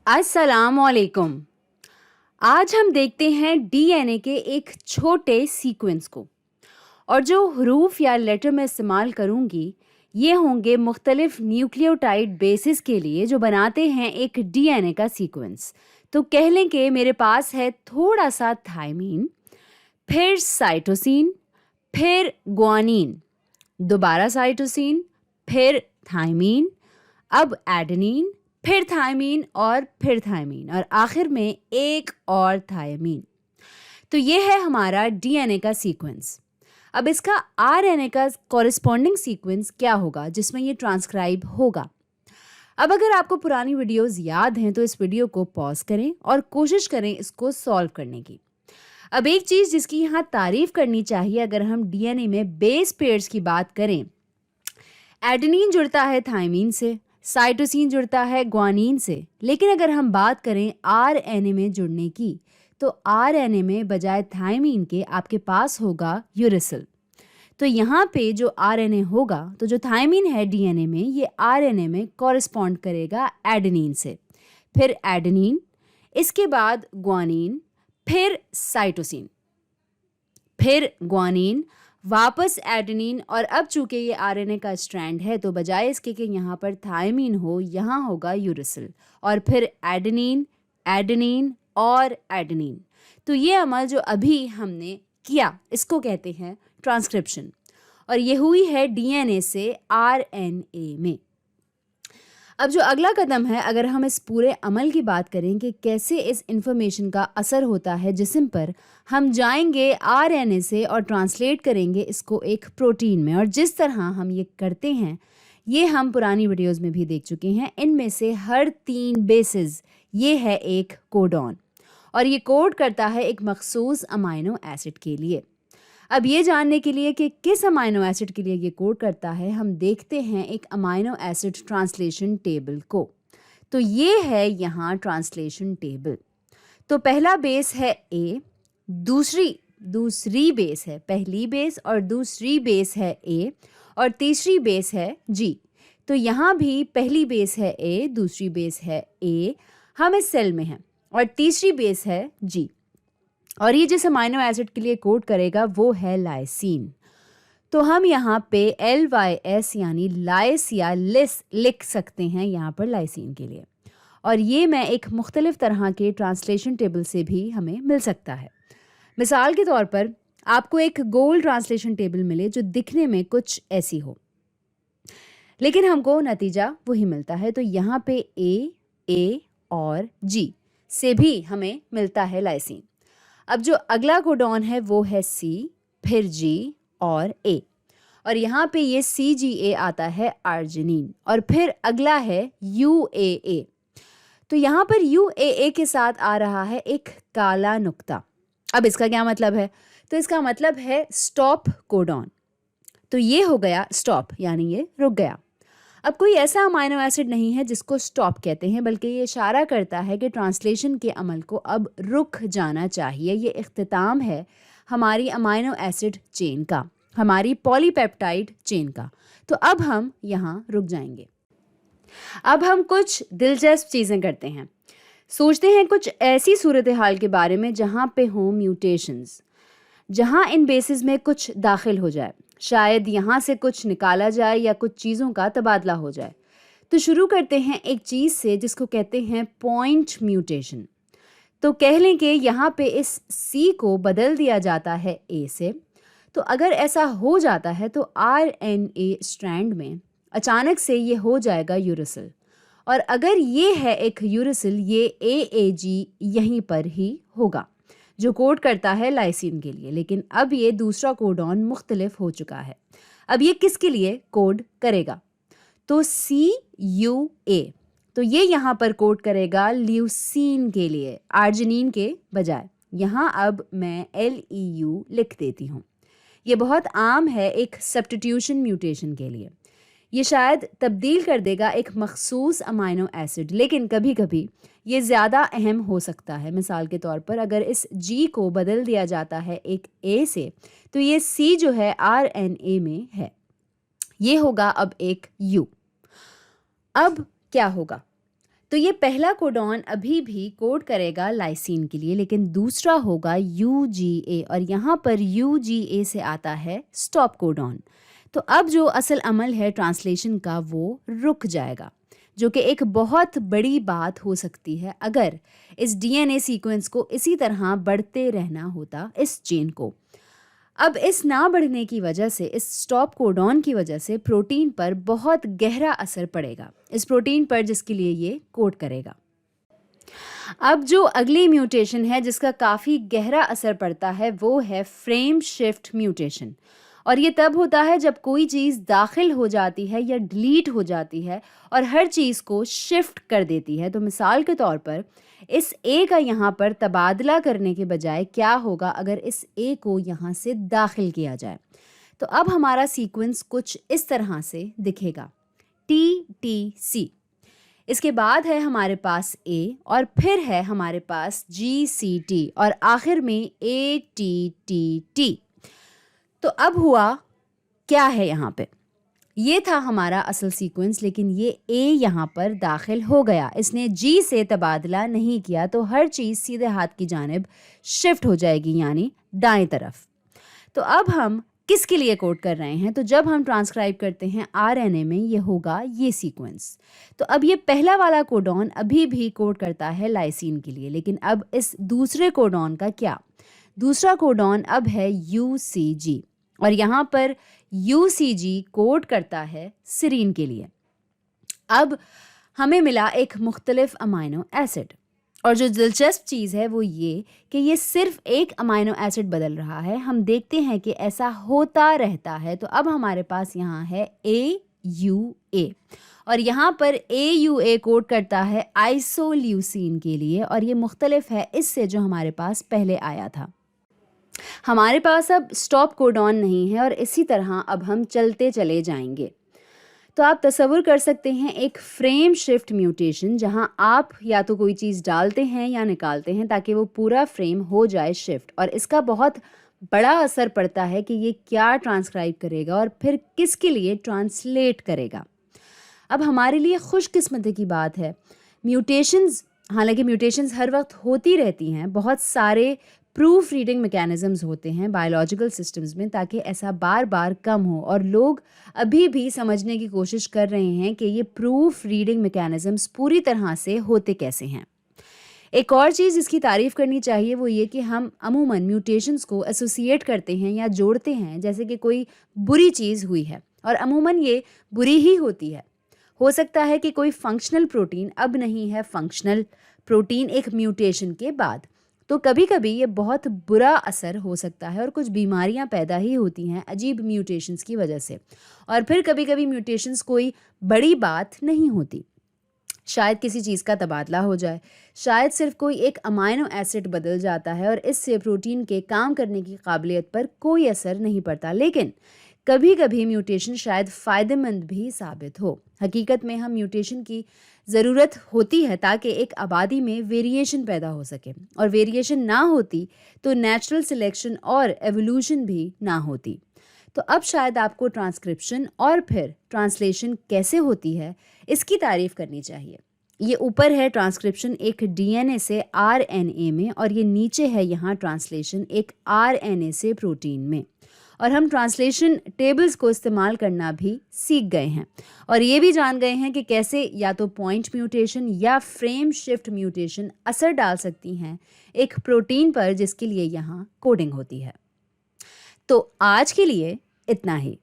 अस्सलामुअलैकुम। आज हम देखते हैं डीएनए के एक छोटे सीक्वेंस को और जो हरूफ या लेटर मैं इस्तेमाल करूंगी ये होंगे मुख्तलिफ न्यूक्लियोटाइड बेसिस के लिए जो बनाते हैं एक डीएनए का सीक्वेंस। तो कह लें कि मेरे पास है थोड़ा सा थायमीन, फिर साइटोसिन, फिर ग्वानिन, दोबारा साइटोसिन, फिर थायमीन, अब एडेनिन, फिर थायमीन और फिर थायमीन और आखिर में एक और थायमीन। तो ये है हमारा डीएनए का सीक्वेंस। अब इसका आरएनए का कॉरेस्पॉन्डिंग सीक्वेंस क्या होगा जिसमें ये ट्रांसक्राइब होगा। अब अगर आपको पुरानी वीडियोस याद हैं तो इस वीडियो को पॉज करें और कोशिश करें इसको सॉल्व करने की। अब एक चीज़ जिसकी यहाँ तारीफ करनी चाहिए, अगर हम डीएनए में बेस पेयर्स की बात करें, एडेनिन जुड़ता है थायमीन से, साइटोसिन जुड़ता है ग्वानिन से, लेकिन अगर हम बात करें आरएनए में जुड़ने की तो आरएनए में बजाय थायमीन के आपके पास होगा यूरेसिल। तो यहाँ पे जो आरएनए होगा, तो जो थायमीन है डीएनए में, ये आरएनए में कॉरेस्पॉन्ड करेगा एडेनिन से, फिर एडेनिन, इसके बाद ग्वानिन, फिर साइटोसिन, फिर ग्वानिन, वापस एडेनिन और अब चूंकि ये आरएनए का स्ट्रैंड है तो बजाय इसके कि यहाँ पर थायमीन हो, यहाँ होगा यूरेसिल और फिर एडेनिन, एडेनिन और एडेनिन। तो ये अमल जो अभी हमने किया इसको कहते हैं ट्रांसक्रिप्शन और ये हुई है डीएनए से आरएनए में। अब जो अगला कदम है, अगर हम इस पूरे अमल की बात करें कि कैसे इस इंफॉर्मेशन का असर होता है जिस्म पर, हम जाएंगे आरएनए से और ट्रांसलेट करेंगे इसको एक प्रोटीन में। और जिस तरह हम ये करते हैं ये हम पुरानी वीडियोस में भी देख चुके हैं। इनमें से हर 3 बेसिस ये है एक कोडॉन और ये कोड करता है एक मखसूस अमाइनो एसिड के लिए। अब ये जानने के लिए कि किस अमाइनो एसिड के लिए ये कोड करता है, हम देखते हैं एक अमाइनो एसिड ट्रांसलेशन टेबल को। तो ये है यहाँ ट्रांसलेशन टेबल। तो पहला बेस है ए, दूसरी बेस है, पहली बेस और दूसरी बेस है ए और तीसरी बेस है जी। तो यहाँ भी पहली बेस है ए, दूसरी बेस है ए, हम इस सेल में हैं, और तीसरी बेस है जी। और ये जिस अमाइनो एसिड के लिए कोड करेगा वो है लाइसिन। तो हम यहाँ पे LYS यानी लाइस या लिस लिख सकते हैं यहाँ पर लाइसिन के लिए। और ये मैं एक मुख्तलिफ तरह के ट्रांसलेशन टेबल से भी हमें मिल सकता है। मिसाल के तौर पर आपको एक गोल ट्रांसलेशन टेबल मिले जो दिखने में कुछ ऐसी हो, लेकिन हमको नतीजा वही मिलता है। तो यहाँ पे ए और जी से भी हमें मिलता है लाइसिन। अब जो अगला कोडॉन है वो है सी, फिर जी और ए, और यहाँ पे ये CGA आता है अर्जिनिन, और फिर अगला है UAA। तो यहाँ पर UAA के साथ आ रहा है एक काला नुक्ता। अब इसका क्या मतलब है? तो इसका मतलब है स्टॉप कोडॉन। तो ये हो गया स्टॉप, यानी ये रुक गया। अब कोई ऐसा अमाइनो एसिड नहीं है जिसको स्टॉप कहते हैं, बल्कि ये इशारा करता है कि ट्रांसलेशन के अमल को अब रुक जाना चाहिए। ये इख्तिताम है हमारी अमाइनो एसिड चेन का, हमारी पॉलीपेप्टाइड चेन का। तो अब हम यहाँ रुक जाएंगे। अब हम कुछ दिलचस्प चीज़ें करते हैं, सोचते हैं कुछ ऐसी सूरत हाल के बारे में जहाँ पे हों म्यूटेशंस, जहाँ इन बेसिस में कुछ दाखिल हो जाए, शायद यहाँ से कुछ निकाला जाए या कुछ चीज़ों का तबादला हो जाए। तो शुरू करते हैं एक चीज़ से जिसको कहते हैं पॉइंट म्यूटेशन। तो कह लें कि यहाँ पे इस C को बदल दिया जाता है A से। तो अगर ऐसा हो जाता है तो RNA स्ट्रैंड में अचानक से ये हो जाएगा यूरेसिल, और अगर ये है एक यूरेसिल, ये AAG यहीं पर ही होगा जो कोड करता है लाइसिन के लिए। लेकिन अब ये दूसरा कोडॉन मुख्तलिफ हो चुका है। अब ये किसके लिए कोड करेगा? तो CUA, तो ये यहाँ पर कोड करेगा ल्यूसीन के लिए, अर्जिनिन के बजाय। यहाँ अब मैं LEU लिख देती हूँ। ये बहुत आम है एक सब्स्टिट्यूशन म्यूटेशन के लिए। ये शायद तब्दील कर देगा एक मखसूस अमाइनो एसिड, लेकिन कभी कभी ये ज़्यादा अहम हो सकता है। मिसाल के तौर पर अगर इस G को बदल दिया जाता है एक A से, तो ये C जो है RNA में है, ये होगा अब एक U। अब क्या होगा? तो ये पहला कोडॉन अभी भी कोड करेगा लाइसिन के लिए, लेकिन दूसरा होगा UGA और यहाँ पर UGA से आता है स्टॉप कोडॉन। तो अब जो असल अमल है ट्रांसलेशन का वो रुक जाएगा, जो कि एक बहुत बड़ी बात हो सकती है अगर इस DNA सीक्वेंस को इसी तरह बढ़ते रहना होता, इस चेन को। अब इस ना बढ़ने की वजह से, इस स्टॉप कोडॉन की वजह से प्रोटीन पर बहुत गहरा असर पड़ेगा, इस प्रोटीन पर जिसके लिए ये कोड करेगा। अब जो अगली म्यूटेशन है जिसका काफ़ी गहरा असर पड़ता है वो है फ्रेम शिफ्ट म्यूटेशन। और ये तब होता है जब कोई चीज़ दाखिल हो जाती है या डिलीट हो जाती है और हर चीज़ को शिफ्ट कर देती है। तो मिसाल के तौर पर इस ए का यहाँ पर तबादला करने के बजाय क्या होगा अगर इस ए को यहाँ से दाखिल किया जाए। तो अब हमारा सीक्वेंस कुछ इस तरह से दिखेगा, TTC। इसके बाद है हमारे पास A और फिर है हमारे पास GCT और आखिर में ATTT। तो अब हुआ क्या है यहाँ पे, ये था हमारा असल सीक्वेंस, लेकिन ये A यहाँ पर दाखिल हो गया, इसने G से तबादला नहीं किया, तो हर चीज़ सीधे हाथ की जानिब शिफ्ट हो जाएगी, यानी दाएं तरफ। तो अब हम किसके लिए कोड कर रहे हैं, तो जब हम ट्रांसक्राइब करते हैं RNA में ये होगा ये सीक्वेंस। तो अब ये पहला वाला कोडॉन अभी भी कोड करता है लाइसिन के लिए, लेकिन अब इस दूसरे कोडॉन का क्या, दूसरा कोडॉन अब है UCG और यहाँ पर UCG कोड करता है सीरीन के लिए। अब हमें मिला एक मुख्तलिफ अमाइनो एसिड और जो दिलचस्प चीज़ है वो ये कि ये सिर्फ एक अमाइनो एसिड बदल रहा है। हम देखते हैं कि ऐसा होता रहता है। तो अब हमारे पास यहाँ है AUA और यहाँ पर AUA कोड करता है आइसोल्यूसिन के लिए और ये मुख्तलिफ है इससे जो हमारे पास पहले आया था। हमारे पास अब स्टॉप कोडॉन नहीं है और इसी तरह अब हम चलते चले जाएंगे। तो आप तसव्वुर कर सकते हैं एक फ्रेम शिफ्ट म्यूटेशन जहां आप या तो कोई चीज़ डालते हैं या निकालते हैं ताकि वो पूरा फ्रेम हो जाए शिफ्ट, और इसका बहुत बड़ा असर पड़ता है कि ये क्या ट्रांसक्राइब करेगा और फिर किसके लिए ट्रांसलेट करेगा। अब हमारे लिए खुशकिस्मती की बात है म्यूटेशंस, हालांकि म्यूटेशंस हर वक्त होती रहती हैं, बहुत सारे प्रूफ रीडिंग मैकेनिज़म्स होते हैं बायोलॉजिकल सिस्टम्स में ताकि ऐसा बार बार कम हो, और लोग अभी भी समझने की कोशिश कर रहे हैं कि ये प्रूफ रीडिंग मैकेनिज़म्स पूरी तरह से होते कैसे हैं। एक और चीज़ जिसकी तारीफ़ करनी चाहिए वो ये कि हम अमूमन म्यूटेशंस को एसोसिएट करते हैं या जोड़ते हैं जैसे कि कोई बुरी चीज़ हुई है, और अमूमन ये बुरी ही होती है। हो सकता है कि कोई फंक्शनल प्रोटीन अब नहीं है फंक्शनल प्रोटीन एक म्यूटेशन के बाद, तो कभी कभी ये बहुत बुरा असर हो सकता है और कुछ बीमारियां पैदा ही होती हैं अजीब म्यूटेशंस की वजह से। और फिर कभी कभी म्यूटेशंस कोई बड़ी बात नहीं होती, शायद किसी चीज़ का तबादला हो जाए, शायद सिर्फ कोई एक अमाइनो एसिड बदल जाता है और इससे प्रोटीन के काम करने की काबिलियत पर कोई असर नहीं पड़ता। लेकिन कभी कभी म्यूटेशन शायद फ़ायदेमंद भी साबित हो। हकीकत में हम म्यूटेशन की ज़रूरत होती है ताकि एक आबादी में वेरिएशन पैदा हो सके, और वेरिएशन ना होती तो नेचुरल सिलेक्शन और एवोल्यूशन भी ना होती। तो अब शायद आपको ट्रांसक्रिप्शन और फिर ट्रांसलेशन कैसे होती है इसकी तारीफ़ करनी चाहिए। ये ऊपर है ट्रांसक्रिप्शन एक DNA से RNA में, और ये नीचे है यहाँ ट्रांसलेशन एक RNA से प्रोटीन में। और हम ट्रांसलेशन टेबल्स को इस्तेमाल करना भी सीख गए हैं और ये भी जान गए हैं कि कैसे या तो पॉइंट म्यूटेशन या फ्रेम शिफ्ट म्यूटेशन असर डाल सकती हैं एक प्रोटीन पर जिसके लिए यहाँ कोडिंग होती है। तो आज के लिए इतना ही।